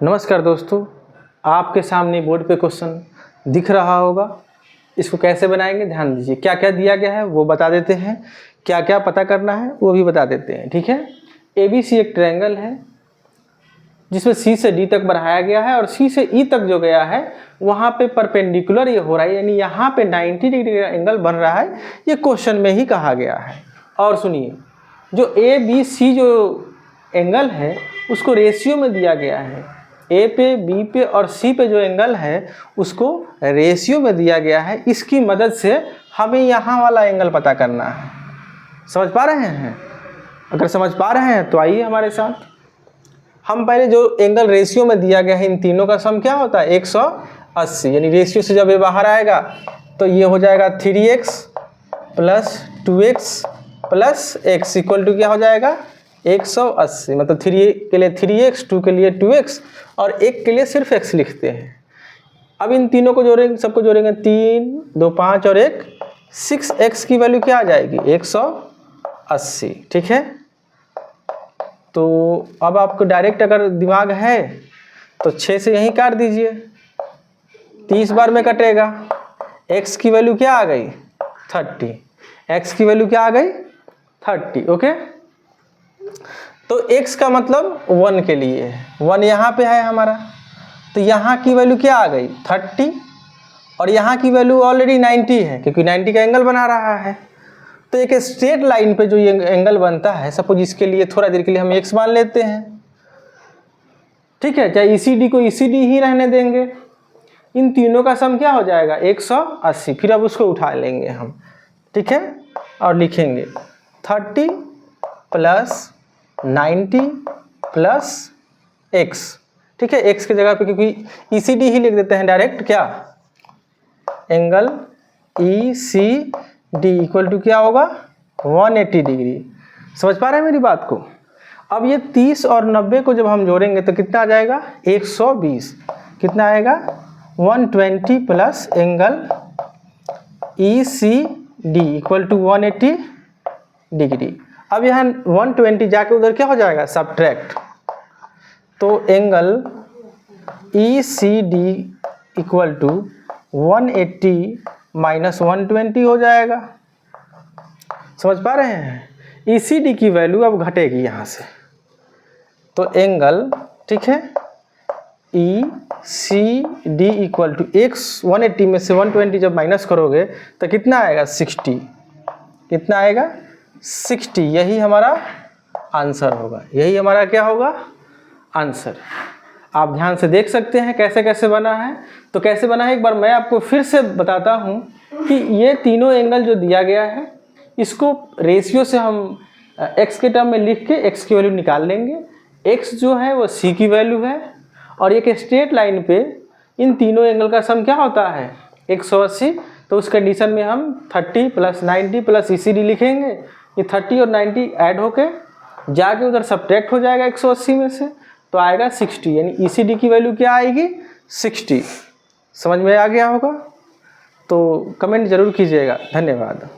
नमस्कार दोस्तों, आपके सामने बोर्ड पे क्वेश्चन दिख रहा होगा। इसको कैसे बनाएंगे ध्यान दीजिए। क्या क्या दिया गया है वो बता देते हैं, क्या क्या पता करना है वो भी बता देते हैं। ठीक है, ABC एक ट्रायंगल है जिसमें C से D तक बढ़ाया गया है और C से E तक जो गया है वहाँ पे परपेंडिकुलर ये हो रहा है, यानी यहाँ पे 90 डिग्री का एंगल बन रहा है। ये क्वेश्चन में ही कहा गया है। और सुनिए, जो ABC जो एंगल है उसको रेशियो में दिया गया है। A पे, B पे और C पे जो एंगल है उसको रेशियो में दिया गया है। इसकी मदद से हमें यहाँ वाला एंगल पता करना है। समझ पा रहे हैं? अगर समझ पा रहे हैं तो आइए हमारे साथ। हम पहले जो एंगल रेशियो में दिया गया है इन तीनों का सम क्या होता है 180, यानी रेशियो से जब ये बाहर आएगा तो ये हो जाएगा 3x plus 2x plus x equal to क्या हो जाएगा 180। मतलब 3 के लिए 3x, 2 के लिए 2x और 1 के लिए सिर्फ x लिखते हैं। अब इन तीनों को जोड़ेंगे, सबको जोड़ेंगे 3, 2, 5 और 1, 6x की वैल्यू क्या आ जाएगी 180। ठीक है, तो अब आपको डायरेक्ट अगर दिमाग है तो 6 से यहीं काट दीजिए, 30 बार में कटेगा। x की वैल्यू क्या आ गई 30, x की वैल्यू क्या आ गई 30। ओके, तो x का मतलब 1 के लिए है, 1 यहाँ पे है हमारा, तो यहाँ की वैल्यू क्या आ गई 30 और यहाँ की वैल्यू ऑलरेडी 90 है क्योंकि 90 का एंगल बना रहा है। तो एक स्ट्रेट लाइन पे जो ये एंगल बनता है, सपोज इसके लिए थोड़ा देर के लिए हम x मान लेते हैं। ठीक है, चाहे ECD को ECD ही रहने देंगे। इन तीनों का सम क्या हो जाएगा 180। फिर अब उसको उठा लेंगे हम। ठीक है, और लिखेंगे 30 प्लस 90 प्लस x। ठीक है, x की जगह पे क्योंकि ECD ही लिख देते हैं डायरेक्ट, क्या एंगल ECD इक्वल टू क्या होगा 180 डिग्री। समझ पा रहे हैं मेरी बात को? अब ये 30 और 90 को जब हम जोड़ेंगे तो कितना आ जाएगा 120। कितना आएगा 120 plus angle ECD equal to 180 degree. अब यहाँ 120 जाके उधर क्या हो जाएगा सब्ट्रैक्ट, तो angle ECD equal to 180 minus 120 हो जाएगा। समझ पा रहे हैं? ECD की वैल्यू अब घटेगी यहाँ से, तो एंगल ठीक है ECD इक्वल टू x 180 में से 120 जब माइनस करोगे तो कितना आएगा 60। कितना आएगा 60। यही हमारा आंसर होगा, यही हमारा क्या होगा आंसर। आप ध्यान से देख सकते हैं कैसे कैसे बना है। तो कैसे बना है एक बार मैं आपको फिर से बताता हूँ कि ये तीनों एंगल जो दिया गया है इसको रेशियो से हम x के टर्म में लिख के x की वैल्यू निकाल लेंगे। x जो है वो c की वैल्यू है और एक स्ट्रेट लाइन पे इन तीनों एंगल का सम क्या होता है 180। तो उस कंडीशन में हम 30 प्लस 90 प्लस ECD लिखेंगे। ये 30 और 90 ऐड होके जाके उधर सब्ट्रैक्ट हो जाएगा 180 में से, तो आएगा 60, यानी ECD की वैल्यू क्या आएगी 60। समझ में आ गया होगा? तो कमेंट जरूर कीजिएगा। धन्यवाद।